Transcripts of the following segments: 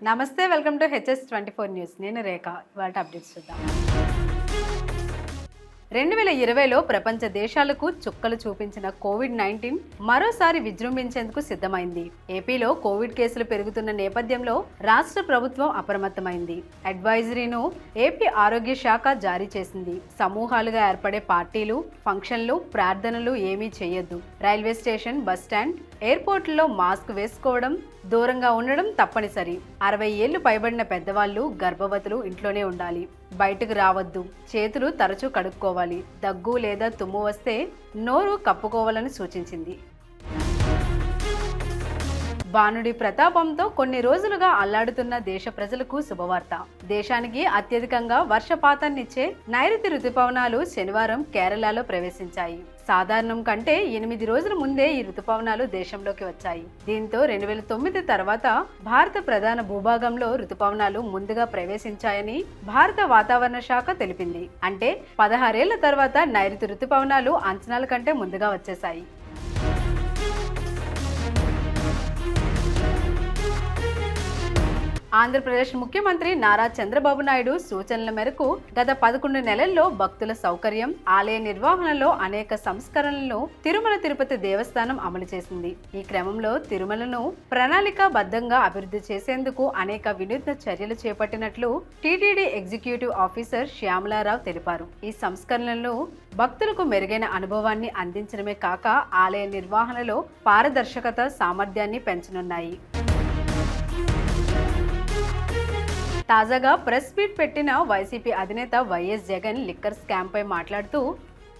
నమస్తే, welcome to HS24 news. నేను రేఖ. ఇవాళ అప్డేట్స్ చూద్దాం. 2020లో ప్రపంచ దేశాలకు చుక్కలు చూపించిన కోవిడ్-19 మరోసారి విజృంభించేందుకు సిద్ధమైంది. ఏపీలో కోవిడ్ కేసులు పెరుగుతున్న నేపథ్యంలో రాష్ట్ర ప్రభుత్వం అప్రమత్తమైంది. అడ్వైజరీను ఏపీ ఆరోగ్య శాఖ జారీ చేసింది. సమూహాలుగా ఏర్పడే పార్టీలు, ఫంక్షన్లు, ప్రార్థనలు ఏమీ చేయొద్దు. రైల్వే స్టేషన్, బస్టాండ్, ఎయిర్పోర్టులో మాస్క్ వేసుకోవడం, దూరంగా ఉండడం తప్పనిసరి. 60 ఏళ్లు పైబడిన పెద్దవాళ్లు, గర్భవతులు ఇంట్లోనే ఉండాలి. బయటకు రావద్దు. చేతులు తరచూ కడుక్కోవాలి. దగ్గు లేదా తుమ్ము వస్తే నోరు కప్పుకోవాలని సూచించింది. బాణుడి ప్రతాపంతో కొన్ని రోజులుగా అల్లాడుతున్న దేశ ప్రజలకు శుభవార్త. దేశానికి అత్యధికంగా వర్షపాతాన్నిచ్చే నైరుతి రుతుపవనాలు శనివారం కేరళలో ప్రవేశించాయి. సాధారణం కంటే 8 రోజుల ముందే ఈ రుతుపవనాలు దేశంలోకి వచ్చాయి. దీంతో 2009 తర్వాత భారత ప్రధాన భూభాగంలో రుతుపవనాలు ముందుగా ప్రవేశించాయని భారత వాతావరణ శాఖ తెలిపింది. అంటే 16 ఏళ్ల తర్వాత నైరుతి రుతుపవనాలు అంచనాల కంటే ముందుగా వచ్చేశాయి. ఆంధ్రప్రదేశ్ ముఖ్యమంత్రి నారా చంద్రబాబు నాయుడు సూచనల మేరకు గత 11 నెలల్లో భక్తుల సౌకర్యం, ఆలయ నిర్వహణలో అనేక సంస్కరణలను తిరుమల తిరుపతి దేవస్థానం అమలు చేసింది. ఈ క్రమంలో తిరుమలను ప్రణాళికాబద్ధంగా అభివృద్ధి చేసేందుకు అనేక వినూత్న చర్యలు చేపట్టినట్లు టీటీడీ ఎగ్జిక్యూటివ్ ఆఫీసర్ శ్యామలారావు తెలిపారు. ఈ సంస్కరణలను భక్తులకు మెరుగైన అనుభవాన్ని అందించడమే కాక ఆలయ నిర్వహణలో పారదర్శకత, సామర్థ్యాన్ని పెంచనున్నాయి. తాజాగా ప్రెస్ మీట్ పెట్టిన వైసీపీ అధినేత వైఎస్ జగన్ లిక్కర్ స్కామ్ పై మాట్లాడుతూ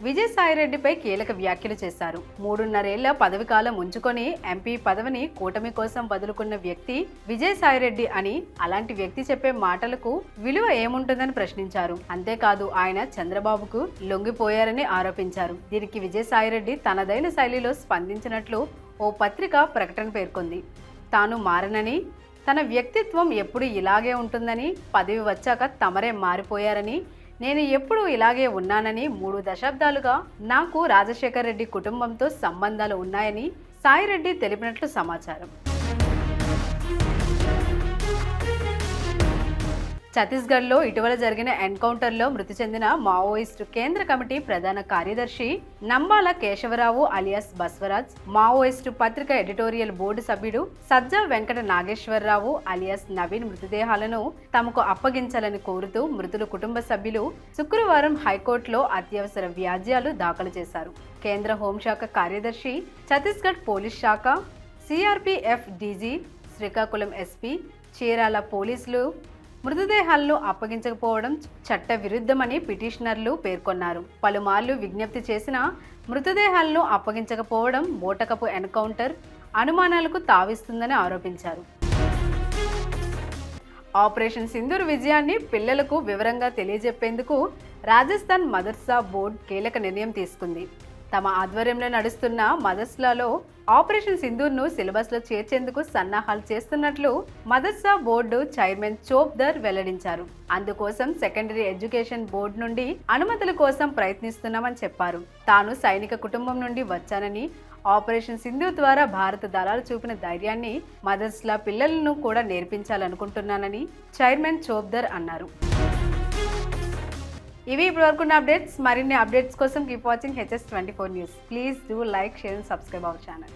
విజయసాయిరెడ్డిపై కీలక వ్యాఖ్యలు చేశారు. 3.5 ఏళ్ల పదవి కాలం ఉంచుకొని ఎంపీ పదవిని కూటమి కోసం వదులుకున్న వ్యక్తి విజయసాయిరెడ్డి అని, అలాంటి వ్యక్తి చెప్పే మాటలకు విలువ ఏముంటుందని ప్రశ్నించారు. అంతేకాదు ఆయన చంద్రబాబుకు లొంగిపోయారని ఆరోపించారు. దీనికి విజయసాయిరెడ్డి తనదైన శైలిలో స్పందించినట్లు ఓ పత్రిక ప్రకటన పేర్కొంది. తాను మారనని, తన వ్యక్తిత్వం ఎప్పుడు ఇలాగే ఉంటుందని, పదవి వచ్చాక తమరే మారిపోయారని, నేను ఎప్పుడు ఇలాగే ఉన్నానని, 3 దశాబ్దాలుగా నాకు రాజశేఖర రెడ్డి కుటుంబంతో సంబంధాలు ఉన్నాయని సాయిరెడ్డి తెలిపినట్లు సమాచారం. ఛత్తీస్గఢ్లో ఇటీవల జరిగిన ఎన్కౌంటర్లో మృతి చెందిన మావోయిస్టు కేంద్ర కమిటీ ప్రధాన కార్యదర్శి నంబాల కేశవరావు అలియాస్ బస్వరాజ్, మావోయిస్టు పత్రిక ఎడిటోరియల్ బోర్డు సభ్యుడు సజ్జా వెంకట నాగేశ్వరరావు అలియాస్ నవీన్ మృతదేహాలను తమకు అప్పగించాలని కోరుతూ మృతుల కుటుంబ సభ్యులు శుక్రవారం హైకోర్టులో అత్యవసర వ్యాజ్యాలు దాఖలు చేశారు. కేంద్ర హోంశాఖ కార్యదర్శి, ఛత్తీస్గఢ్ పోలీస్ శాఖ, CRPF DG, Srikakulam SP, Chirala పోలీసులు మృతదేహాలను అప్పగించకపోవడం చట్ట విరుద్ధమని పిటిషనర్లు పేర్కొన్నారు. పలుమార్లు విజ్ఞప్తి చేసిన మృతదేహాలను అప్పగించకపోవడం బూటకపు ఎన్కౌంటర్ అనుమానాలకు తావిస్తుందని ఆరోపించారు. ఆపరేషన్ సింధూర్ విజయాన్ని పిల్లలకు వివరంగా తెలియజెప్పేందుకు రాజస్థాన్ మదర్సా బోర్డు కీలక నిర్ణయం తీసుకుంది. తమ ఆధ్వర్యంలో నడుస్తున్న మదర్సాలో ఆపరేషన్ సింధూర్ను సిలబస్లో చేర్చేందుకు సన్నాహాలు చేస్తున్నట్లు మదర్సా బోర్డు చైర్మన్ చోప్దర్ వెల్లడించారు. అందుకోసం సెకండరీ ఎడ్యుకేషన్ బోర్డు నుండి అనుమతుల కోసం ప్రయత్నిస్తున్నామని చెప్పారు. తాను సైనిక కుటుంబం నుండి వచ్చానని, ఆపరేషన్ సింధూర్ ద్వారా భారత దళాలు చూపిన ధైర్యాన్ని మదర్సా పిల్లలను కూడా నేర్పించాలనుకుంటున్నానని చైర్మన్ చోప్దర్ అన్నారు. ఇవి ఇప్పటివరకున్న అప్డేట్స్. మరిన్ని అప్డేట్స్ కోసం keep watching HS24 news. Please do like, share and subscribe our channel.